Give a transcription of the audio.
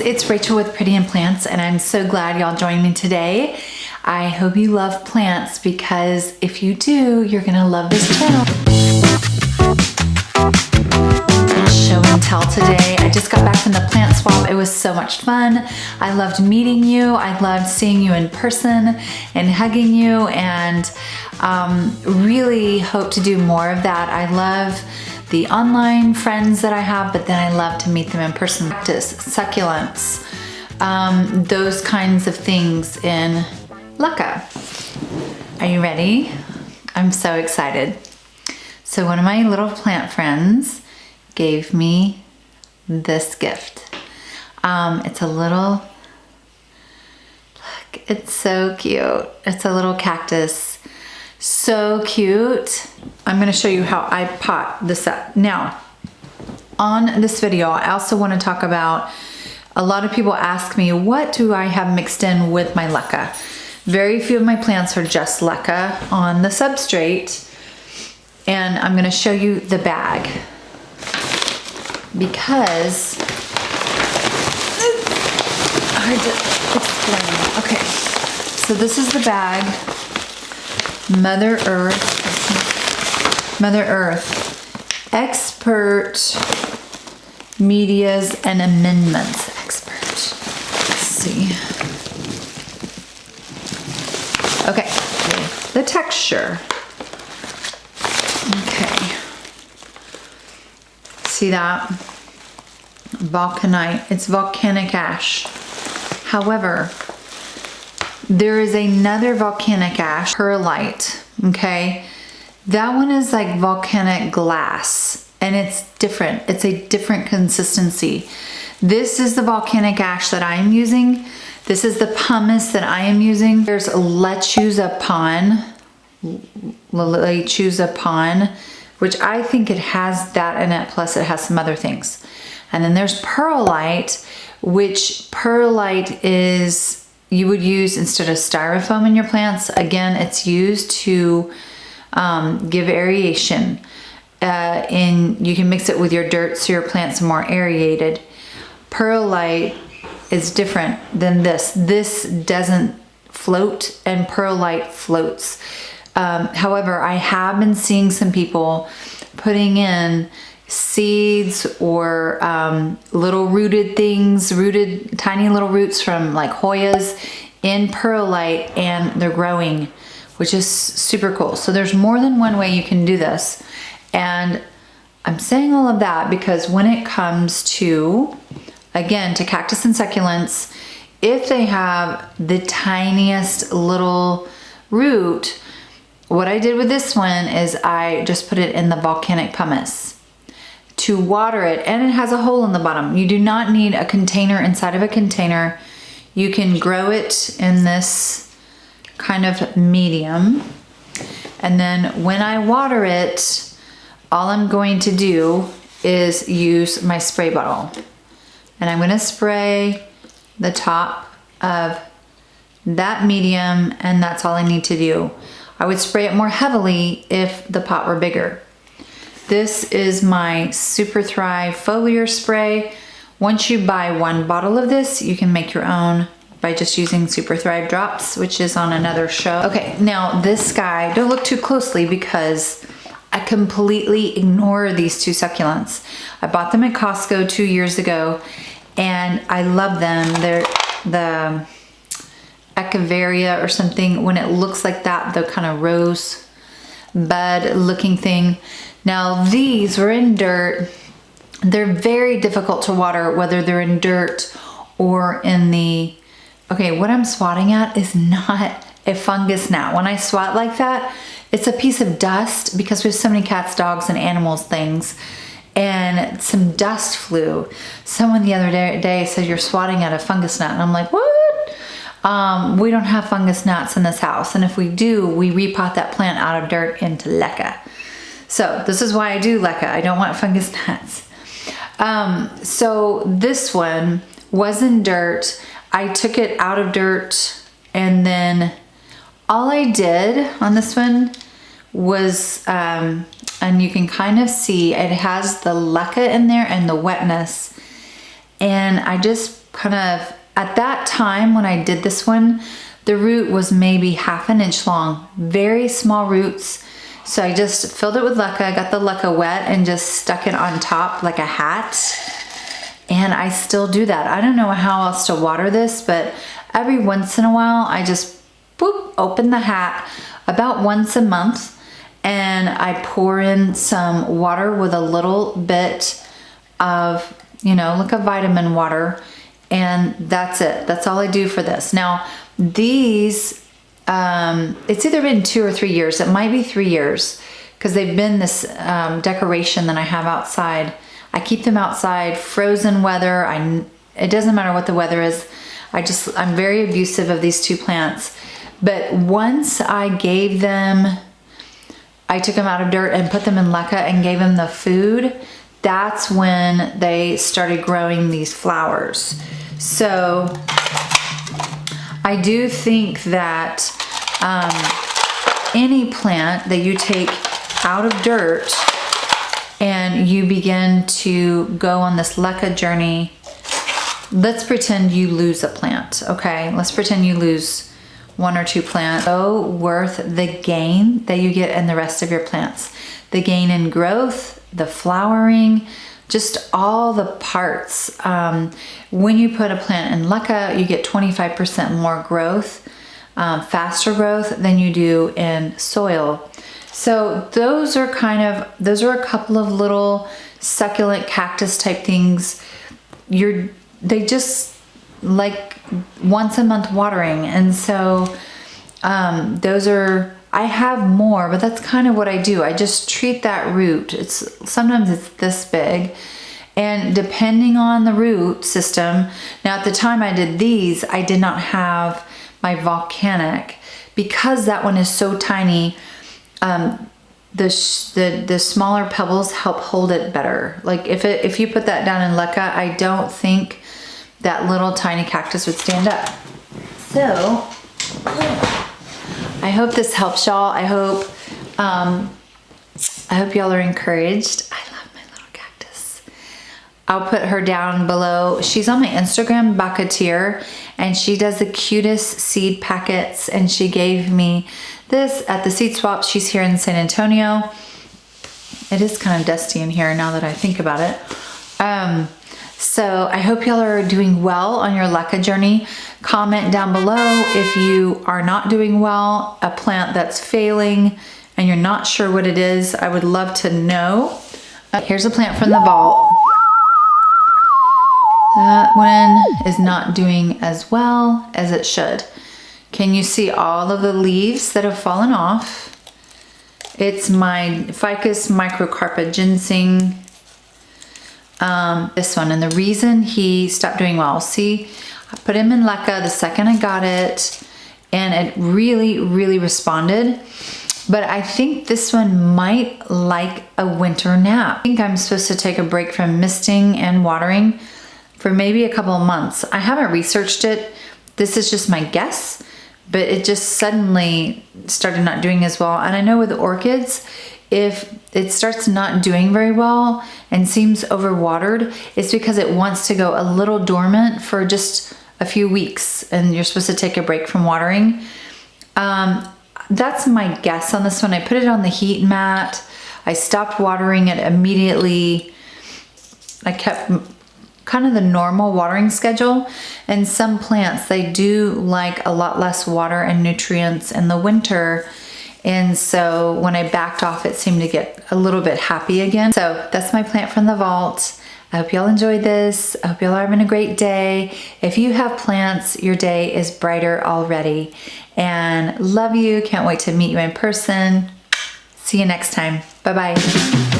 It's Rachel with Pretty in Plants, and I'm so glad y'all joined me today. I hope you love plants, because if you do, you're gonna love this channel. Show and tell today. I just got back from the plant swap. It was so much fun. I loved meeting you. I loved seeing you in person and hugging you, and really hope to do more of that. I love the online friends that I have, but then I love to meet them in person. Cactus, succulents, those kinds of things in LECA. Are you ready? I'm so excited. So one of my little plant friends gave me this gift. It's a little, look, it's so cute. It's a little cactus. So cute. I'm gonna show you how I pot this up. Now, on this video, I also wanna talk about, a lot of people ask me, what do I have mixed in with my LECA? Very few of my plants are just LECA on the substrate, and I'm gonna show you the bag, because it's hard to explain. Okay, so this is the bag. Mother Earth, expert medias and amendments. Expert. Let's see. Okay, the texture. Okay. See that? Vulcanite. It's volcanic ash. However, there is another volcanic ash, perlite, okay? That one is like volcanic glass, and it's different. It's a different consistency. This is the volcanic ash that I am using. This is the pumice that I am using. There's lechuza pine, which I think it has that in it, plus it has some other things. And then there's perlite, which perlite is, you would use instead of styrofoam in your plants. Again, it's used to give aeration. You can mix it with your dirt so your plants are more aerated. Perlite is different than this. This doesn't float, and perlite floats. However, I have been seeing some people putting in seeds or little rooted things, tiny little roots from like Hoyas in perlite, and they're growing, which is super cool. So there's more than one way you can do this. And I'm saying all of that because when it comes to, again, to cactus and succulents, if they have the tiniest little root, what I did with this one is I just put it in the volcanic pumice to water it, and it has a hole in the bottom. You do not need a container inside of a container. You can grow it in this kind of medium. And then when I water it, all I'm going to do is use my spray bottle. And I'm gonna spray the top of that medium, and that's all I need to do. I would spray it more heavily if the pot were bigger. This is my Super Thrive foliar spray. Once you buy one bottle of this, you can make your own by just using Super Thrive drops, which is on another show. Okay, now this guy, don't look too closely because I completely ignore these two succulents. I bought them at Costco 2 years ago, and I love them. They're the Echeveria or something. When it looks like that, the kind of rose bud looking thing. Now these were in dirt. They're very difficult to water, whether they're in dirt or in the, okay, what I'm swatting at is not a fungus gnat. When I swat like that, it's a piece of dust, because we have so many cats, dogs, and animals things, and some dust flew. Someone the other day said, you're swatting at a fungus gnat, and I'm like, what? We don't have fungus gnats in this house, and if we do, we repot that plant out of dirt into LECA. So this is why I do LECA. I don't want fungus gnats. So this one was in dirt. I took it out of dirt, and then all I did on this one was, and you can kind of see it has the LECA in there and the wetness, and I just kind of, at that time when I did this one, the root was maybe 1/2 inch long, very small roots. So I just filled it with leca, got the leca wet and just stuck it on top like a hat. And I still do that. I don't know how else to water this, but every once in a while, I just boop, open the hat about once a month and I pour in some water with a little bit of, you know, like a vitamin water, and that's it. That's all I do for this. Now, these, it's either been 2 or 3 years. It might be 3 years because they've been this decoration that I have outside. I keep them outside, frozen weather. It doesn't matter what the weather is. I'm very abusive of these 2 plants. But once I gave them, I took them out of dirt and put them in leca and gave them the food, that's when they started growing these flowers. So I do think that any plant that you take out of dirt and you begin to go on this leca journey, let's pretend you lose a plant, okay? Let's pretend you lose 1 or 2 plants. So worth the gain that you get in the rest of your plants. The gain in growth, the flowering, just all the parts. When you put a plant in leca, you get 25% more growth, faster growth than you do in soil. So those are a couple of little succulent cactus type things. They just like once a month watering. And so I have more, but that's kind of what I do. I just treat that root. Sometimes it's this big, and depending on the root system. Now at the time I did these, I did not have my volcanic because that one is so tiny. The smaller pebbles help hold it better. Like if you put that down in leca, I don't think that little tiny cactus would stand up. So I hope this helps y'all. I hope y'all are encouraged. I love my little cactus. I'll put her down below. She's on my Instagram, Bacatir, and she does the cutest seed packets, and she gave me this at the seed swap. She's here in San Antonio. It is kind of dusty in here now that I think about it. So I hope y'all are doing well on your leca journey. Comment down below if you are not doing well, a plant that's failing and you're not sure what it is. I would love to know. Here's a plant from the vault. That one is not doing as well as it should. Can you see all of the leaves that have fallen off? It's my Ficus microcarpa ginseng. This one, and the reason he stopped doing well, see, I put him in leca the second I got it, and it really, really responded. But I think this one might like a winter nap. I think I'm supposed to take a break from misting and watering for maybe a couple of months. I haven't researched it. This is just my guess, but it just suddenly started not doing as well. And I know with orchids, if it starts not doing very well and seems overwatered, it's because it wants to go a little dormant for just a few weeks, and you're supposed to take a break from watering. That's my guess on this one. I put it on the heat mat. I stopped watering it immediately. I kept kind of the normal watering schedule, and some plants, they do like a lot less water and nutrients in the winter. And so when I backed off, it seemed to get a little bit happy again. So that's my plant from the vault. I hope y'all enjoyed this. I hope y'all are having a great day. If you have plants, your day is brighter already. And love you. Can't wait to meet you in person. See you next time. Bye-bye.